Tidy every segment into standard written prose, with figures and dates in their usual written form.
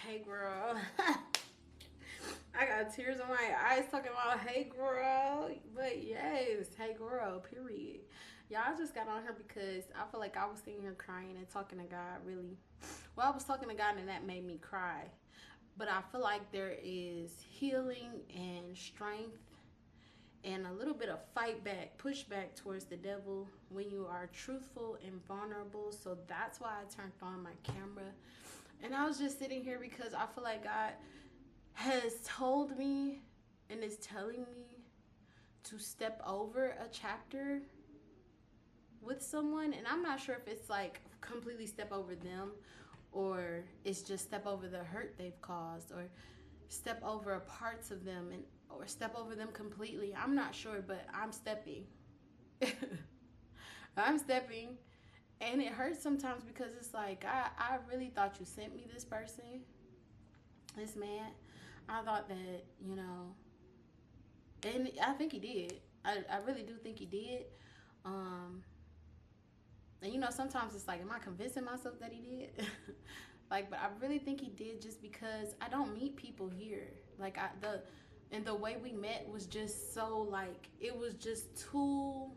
Hey girl. I got tears in my eyes talking about hey girl. But yes, hey girl, period. Y'all just got on here because I feel like I was sitting here crying and talking to God really. Well, I was talking to God and that made me cry. But I feel like there is healing and strength and a little bit of fight back, push back towards the devil when you are truthful and vulnerable. So that's why I turned on my camera. And I was just sitting here because I feel like God has told me and is telling me to step over a chapter with someone. And I'm not sure if it's like completely step over them or it's just step over the hurt they've caused or step over parts of them and or step over them completely. I'm not sure, but I'm stepping. I'm stepping. And it hurts sometimes because it's like I really thought you sent me this person, this man. I thought that, and I think he did. I really do think he did. And sometimes it's like, am I convincing myself that he did? Like, but I really think he did just because I don't meet people here. Like the way we met was just so like it was just too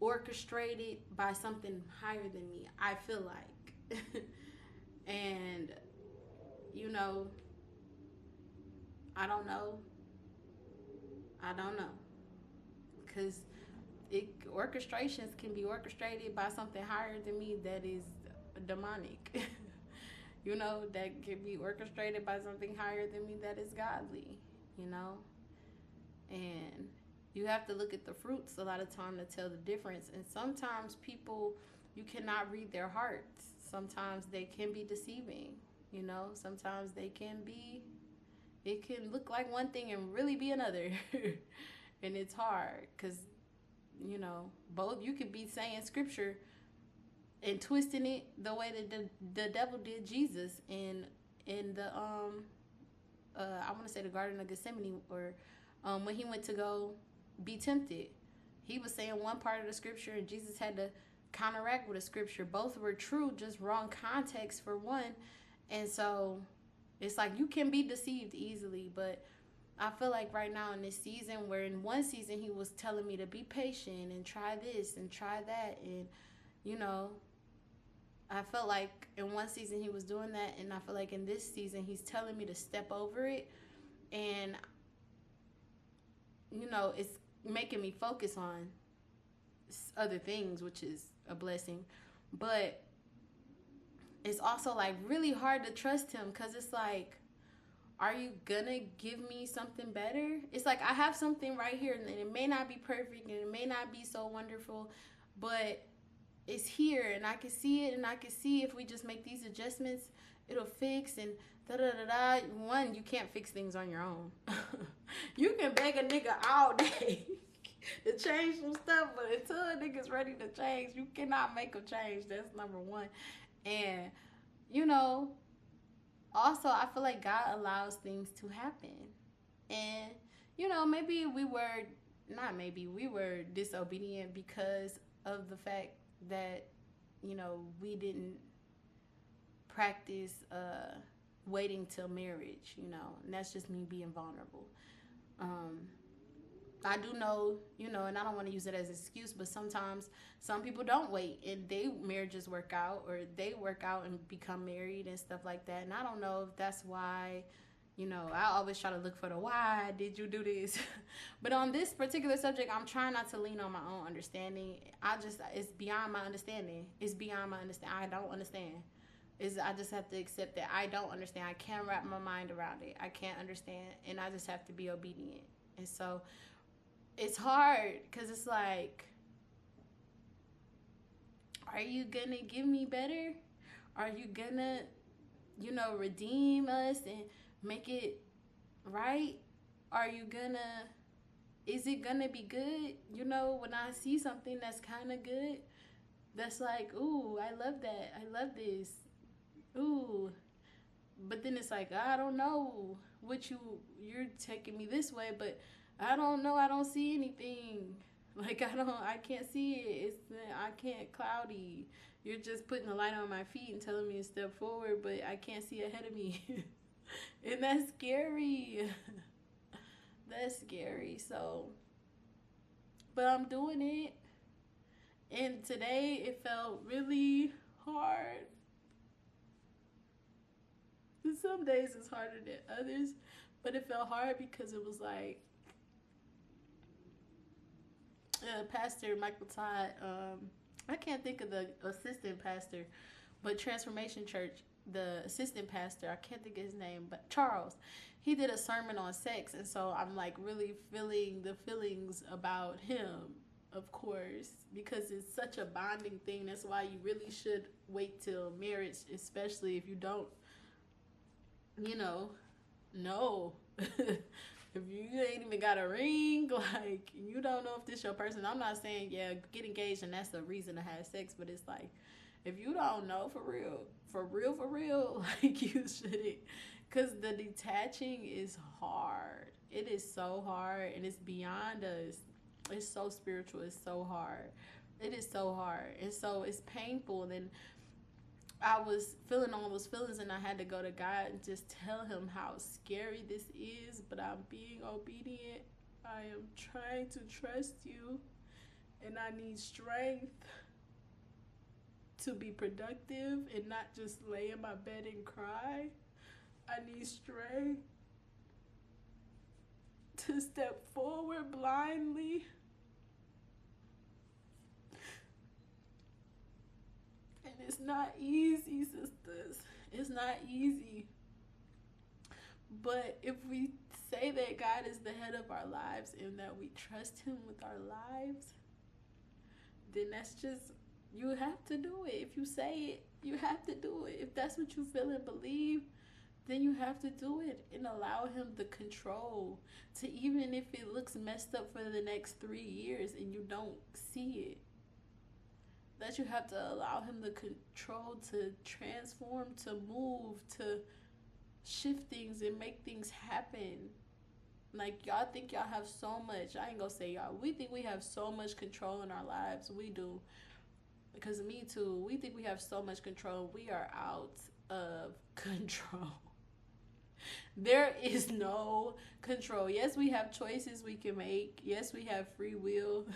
orchestrated by something higher than me, I feel like. And you know, I don't know. I don't know. Because orchestrations can be orchestrated by something higher than me that is demonic. That can be orchestrated by something higher than me that is godly, you know? And you have to look at the fruits a lot of time to tell the difference. And sometimes people, you cannot read their hearts. Sometimes they can be deceiving, Sometimes they can be, it can look like one thing and really be another. And it's hard because, both, you could be saying scripture and twisting it the way that the devil did Jesus in the I want to say the Garden of Gethsemane, or when he went to go be tempted. He was saying one part of the scripture and Jesus had to counteract with a scripture. Both were true, just wrong context for one. And so it's like you can be deceived easily. But I feel like right now in this season, where in one season he was telling me to be patient and try this and try that, and I felt like in one season he was doing that, and I feel like in this season he's telling me to step over it. And it's making me focus on other things, which is a blessing. But it's also like really hard to trust him because it's like, are you gonna give me something better? It's like I have something right here and it may not be perfect and it may not be so wonderful, but it's here and I can see it, and I can see if we just make these adjustments, it'll fix. And da da da da. One, you can't fix things on your own. You can beg a nigga all day to change some stuff, but until a nigga's ready to change, you cannot make a change. That's number one. And also I feel like God allows things to happen. And maybe we were not maybe we were disobedient because of the fact that we didn't practice waiting till marriage, and that's just me being vulnerable. I do know, and I don't want to use it as an excuse, but sometimes some people don't wait and they marriages work out, or they work out and become married and stuff like that. And I don't know if that's why, I always try to look for the why did you do this. But on this particular subject, I'm trying not to lean on my own understanding. It's beyond my understanding. It's beyond my understanding. I don't understand. I just have to accept that I don't understand. I can't wrap my mind around it. I can't understand. And I just have to be obedient. And so it's hard because it's like, are you going to give me better? Are you going to, redeem us and make it right? Are you going to, is it going to be good? When I see something that's kind of good, that's like, ooh, I love that. I love this. Ooh. But then it's like, I don't know what you're taking me this way, but I don't know. I don't see anything. Like I can't see it. I can't cloudy. You're just putting a light on my feet and telling me to step forward, but I can't see ahead of me. And that's scary. That's scary. So, but I'm doing it. And today it felt really hard. Some days it's harder than others, but it felt hard because it was like Pastor Michael Todd, I can't think of the assistant pastor, but Transformation Church, the assistant pastor, I can't think of his name, but Charles, he did a sermon on sex, and so I'm like really feeling the feelings about him, of course, because it's such a bonding thing. That's why you really should wait till marriage, especially if you don't, no. If you ain't even got a ring, like, you don't know if this your person. I'm not saying, yeah, get engaged and that's the reason to have sex, but it's like, if you don't know for real, like, you shouldn't. Because the detaching is hard. It is so hard, and it's beyond us. It's so spiritual. It's so hard. It is so hard. And so it's painful. And then I was feeling all those feelings, and I had to go to God and just tell him how scary this is, but I'm being obedient. I am trying to trust you, and I need strength to be productive and not just lay in my bed and cry. I need strength to step forward blindly. And it's not easy, sisters. It's not easy. But if we say that God is the head of our lives and that we trust him with our lives, then that's just, you have to do it. If you say it, you have to do it. If that's what you feel and believe, then you have to do it and allow him the control to, even if it looks messed up for the next 3 years and you don't see it, that you have to allow him the control to transform, to move, to shift things and make things happen. Like, y'all think y'all have so much. I ain't gonna say y'all. We think we have so much control in our lives. We do. Because me too. We think we have so much control. We are out of control. There is no control. Yes, we have choices we can make. Yes, we have free will.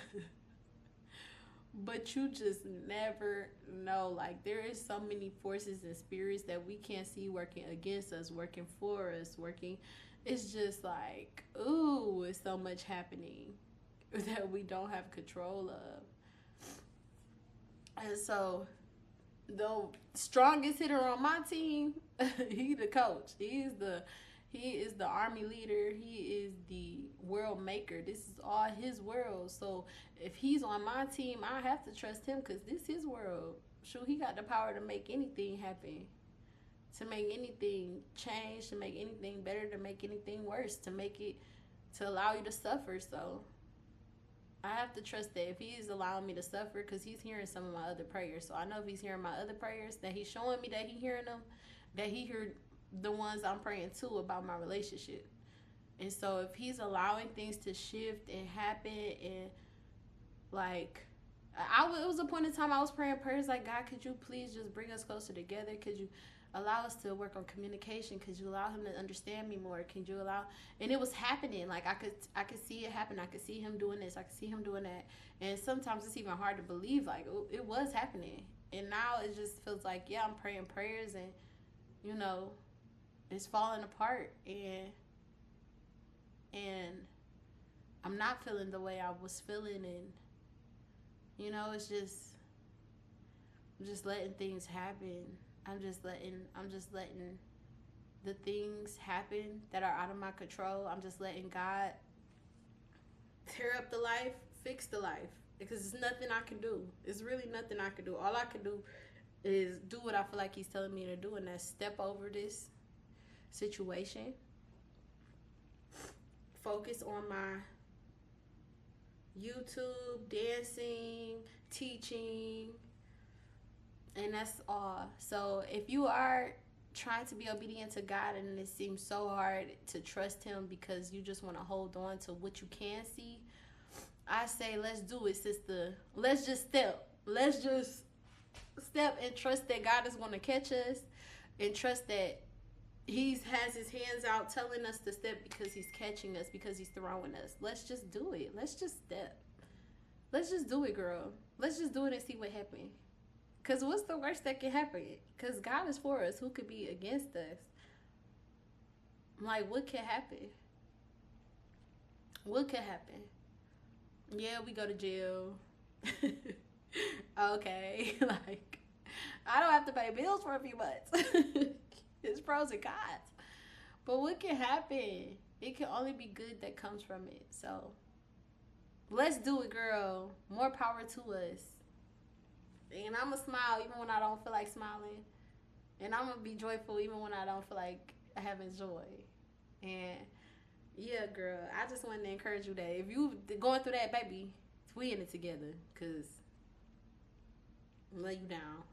But you just never know. Like, there is so many forces and spirits that we can't see working against us, working for us, working. It's just like, ooh, it's so much happening that we don't have control of. And so, the strongest hitter on my team, he the coach. He is the army leader. He is the world maker. This is all his world. So if he's on my team, I have to trust him because this is his world. Sure, he got the power to make anything happen, to make anything change, to make anything better, to make anything worse, to allow you to suffer. So I have to trust that if he is allowing me to suffer, because he's hearing some of my other prayers. So I know if he's hearing my other prayers, that he's showing me that he's hearing them, that he heard the ones I'm praying to about my relationship. And so if he's allowing things to shift and happen, and like, it was a point in time I was praying prayers like, God, could you please just bring us closer together? Could you allow us to work on communication? Could you allow him to understand me more? Could you allow? And it was happening. Like, I could see it happen. I could see him doing this. I could see him doing that. And sometimes it's even hard to believe, like, it was happening. And now it just feels like, yeah, I'm praying prayers, and it's falling apart, and I'm not feeling the way I was feeling, and it's just, I'm just letting things happen. I'm just letting the things happen that are out of my control. I'm just letting God tear up the life, fix the life, because it's nothing I can do. It's really nothing I can do. All I can do is do what I feel like he's telling me to do, and that's step over this situation, focus on my YouTube, dancing, teaching, and that's all. So if you are trying to be obedient to God and it seems so hard to trust him because you just want to hold on to what you can see, I say let's do it, sister. Let's just step. Let's just step and trust that God is going to catch us, and trust that He has His hands out telling us to step because He's catching us, because He's throwing us. Let's just do it. Let's just step. Let's just do it, girl. Let's just do it and see what happens. Because what's the worst that can happen? Because God is for us. Who could be against us? Like, what could happen? What could happen? Yeah, we go to jail. Okay. Like, I don't have to pay bills for a few months. It's pros and cons. But what can happen? It can only be good that comes from it. So, let's do it, girl. More power to us. And I'm going to smile even when I don't feel like smiling. And I'm going to be joyful even when I don't feel like having joy. And yeah, girl, I just wanted to encourage you that if you going through that, baby, we in it together. Because I'm lay you down.